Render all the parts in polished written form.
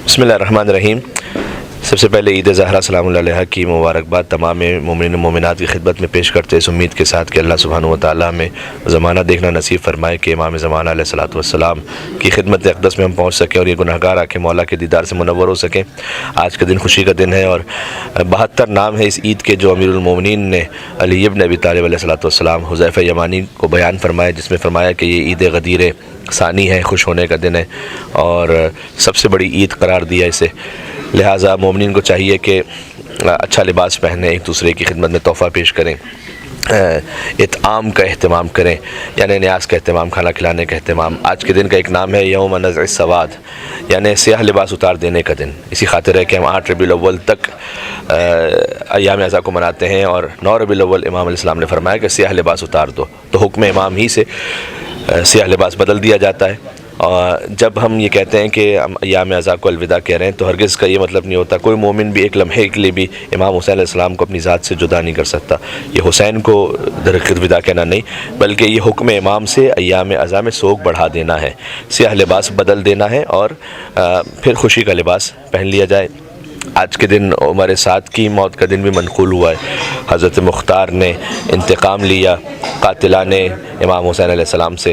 بسم اللہ الرحمن الرحیم۔ سب سے پہلے عید ظہرہ سلام اللہ علیہ کی مبارکباد تمام مومنین و مومنات کی خدمت میں پیش کرتے اس امید کے ساتھ کہ اللہ سبحانہ و تعالیٰ میں زمانہ دیکھنا نصیب فرمائے کہ امام زمانہ علیہ الصلوۃ والسلام کی خدمت اقدس میں ہم پہنچ سکیں اور یہ گناہگار آنکھیں مولا کے دیدار سے منور ہو سکیں۔ آج کا دن خوشی کا دن ہے اور 72 نام ہے اس عید کے جو امیر المومنین نے علی ابن ابی طالب علیہ الصلوۃ والسلام حذیفہ یمانی کو بیان فرمایا، جس میں فرمایا کہ یہ عید غدیر ثانی ہے، خوش ہونے کا دن ہے اور سب سے بڑی عید قرار دیا اسے۔ لہٰذا مومنین کو چاہیے کہ اچھا لباس پہنیں، ایک دوسرے کی خدمت میں تحفہ پیش کریں، اطعام کا اہتمام کریں، یعنی نیاز کا اہتمام، کھانا کھلانے کا اہتمام۔ آج کے دن کا ایک نام ہے یوم نزع السواد، یعنی سیاہ لباس اتار دینے کا دن۔ اسی خاطر ہے کہ ہم 8 ربیع الاول تک ایام اعضاء کو مناتے ہیں اور 9 ربیع الاول امام علیہ السلام نے فرمایا کہ سیاہ لباس اتار دو، تو حکم امام ہی سے سیاہ لباس بدل دیا جاتا ہے۔ اور جب ہم یہ کہتے ہیں کہ ہم ایام اعضاء کو الوداع کہہ رہے ہیں تو ہرگز کا یہ مطلب نہیں ہوتا کوئی مومن بھی ایک لمحے کے لیے بھی امام حسین علیہ السلام کو اپنی ذات سے جدا نہیں کر سکتا۔ یہ حسین کو درخت وداع کہنا نہیں، بلکہ یہ حکم امام سے ایام اعضاء میں سوگ بڑھا دینا ہے، سیاہ لباس بدل دینا ہے اور پھر خوشی کا لباس پہن لیا جائے۔ آج کے دن عمر سعد کی موت کا دن بھی منقول ہوا ہے۔ حضرت مختار نے انتقام لیا قاتلان امام حسین علیہ السلام سے۔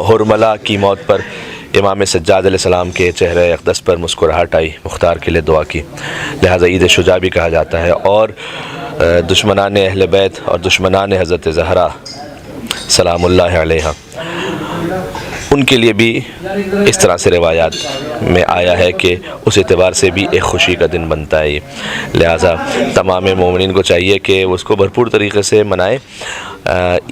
حرملہ کی موت پر امام سجاد علیہ السلام کے چہرہ اقدس پر مسکراہٹ آئی، مختار کے لیے دعا کی، لہٰذا عید شجاع بھی کہا جاتا ہے۔ اور دشمنان اہل بیت اور دشمنان حضرت زہرا سلام اللہ علیہ، ان کے لیے بھی اس طرح سے روایات میں آیا ہے کہ اس اعتبار سے بھی ایک خوشی کا دن بنتا ہے یہ۔ لہٰذا تمام مومنین کو چاہیے کہ اس کو بھرپور طریقے سے منائیں۔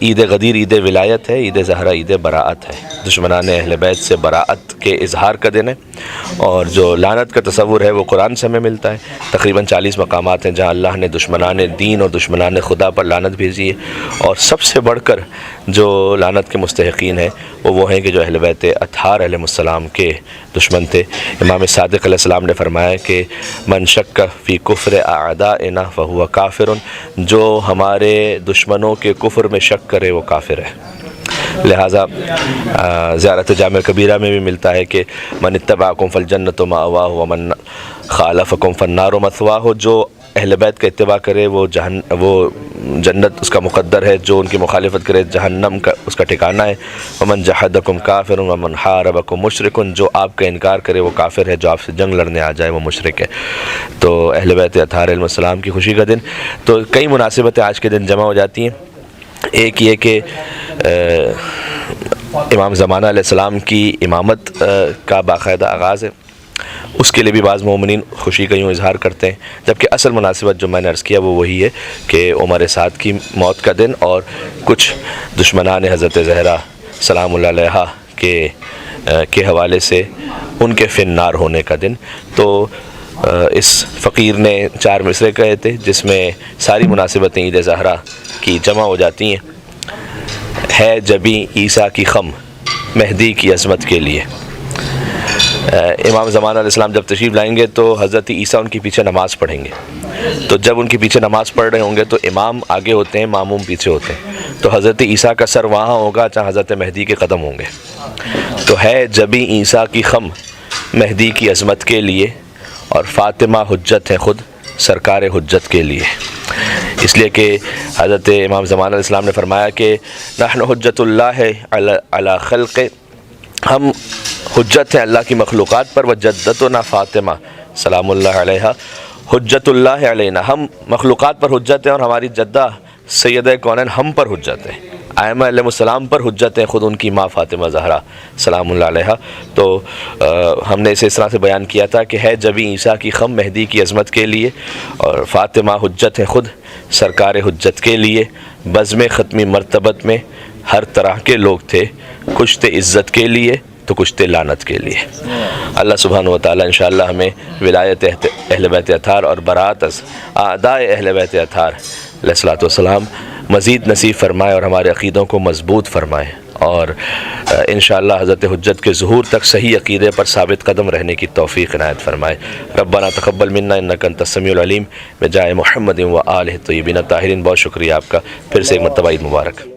عید غدیر عید ولایت ہے، عید زہرہ عید براعت ہے، دشمنان اہل بیت سے براعت کے اظہار کا دن ہے۔ اور جو لعنت کا تصور ہے وہ قرآن سے ہمیں ملتا ہے، تقریباً 40 مقامات ہیں جہاں اللہ نے دشمنان دین اور دشمنان خدا پر لعنت بھیجی ہے۔ اور سب سے بڑھ کر جو لعنت کے مستحقین ہیں وہ ہیں کہ جو اہل بیت اطہار علیہ السلام کے دشمن تھے۔ امام صادق علیہ السلام نے فرمایا کہ من شک فی کفر اعدائنا فہو کافر، جو ہمارے دشمنوں کے کفر میں شک کرے وہ کافر ہے۔ لہٰذا زیارت جامع کبیرہ میں بھی ملتا ہے کہ من اتبعکم فالجنۃ مأواہ ومن خالفکم فالنار مثواہ، جو اہل بیت کا اتباع کرے وہ جنت اس کا مقدر ہے، جو ان کی مخالفت کرے جہنم کا اس کا ٹھکانہ ہے۔ ومن جحدکم کافر ومن حاربکم مشرک، جو آپ کا انکار کرے وہ کافر ہے، جو آپ سے جنگ لڑنے آ جائے وہ مشرک ہے۔ تو اہل بیت اطہار علیہ السلام کی خوشی کا دن، تو کئی مناسبتیں آج کے دن جمع ہو جاتی ہیں۔ ایک یہ کہ امام زمانہ علیہ السلام کی امامت کا باقاعدہ آغاز ہے، اس کے لیے بھی بعض مومنین خوشی کا یوں اظہار کرتے ہیں، جبکہ اصل مناسبت جو میں نے عرض کیا وہ وہی ہے کہ عمر سعد کی موت کا دن اور کچھ دشمنان حضرت زہرا سلام اللہ علیہ کے حوالے سے ان کے فی النار ہونے کا دن۔ تو اس فقیر نے 4 مصرعے کہے تھے جس میں ساری مناسبتیں عید زہرا کی جمع ہو جاتی ہیں۔ ہے جبیں عیسیٰ کی خم مہدی کی عظمت کے لیے، امام زمانہ علیہ السلام جب تشریف لائیں گے تو حضرت عیسیٰ ان کے پیچھے نماز پڑھیں گے، تو جب ان کے پیچھے نماز پڑھ رہے ہوں گے تو امام آگے ہوتے ہیں، ماموم پیچھے ہوتے ہیں، تو حضرت عیسیٰ کا سر وہاں ہوگا جہاں حضرت مہدی کے قدم ہوں گے۔ تو ہے جبیں عیسیٰ کی خم مہدی کی عظمت کے لیے، اور فاطمہ حجت ہیں خود سرکار حجت کے لیے، اس لیے کہ حضرت امام زمانہ علیہ السلام نے فرمایا کہ نحن حجت اللہ علی خلق، ہم حجت ہیں اللہ کی مخلوقات پر، وجدتنا فاطمہ سلام اللہ علیہ حجت اللہ علینا، ہم مخلوقات پر حجت ہیں اور ہماری جدہ سیدہ کونین ہم پر حجت ہیں، ائمہ علیہ السلام پر حجت ہیں خود ان کی ماں فاطمہ زہرا سلام اللہ علیہ۔ تو ہم نے اسے اس طرح سے بیان کیا تھا کہ ہے جبیں عیسیٰ کی خم مہدی کی عظمت کے لیے، اور فاطمہ حجت ہیں خود سرکار حجت کے لیے، بزم ختمی مرتبت میں ہر طرح کے لوگ تھے، کچھ تھے عزت کے لیے تو کچھ تھے لعنت کے لیے۔ اللہ سبحانہ و تعالیٰ انشاءاللہ ہمیں ولایت اہل بیت اطہار اور براعت از اعداء اہل بیت اطہار علیہ الصلوۃ والسلام مزید نصیب فرمائے اور ہمارے عقیدوں کو مضبوط فرمائے، اور انشاءاللہ حضرت حجت کے ظہور تک صحیح عقیدے پر ثابت قدم رہنے کی توفیق عنایت فرمائے۔ ربنا تقبل منا انک انت السمیع العلیم، بجائے محمد و آلہ الطیبین الطاہرین۔ بہت شکریہ آپ کا، پھر سے ایک مرتبہ عید مبارک۔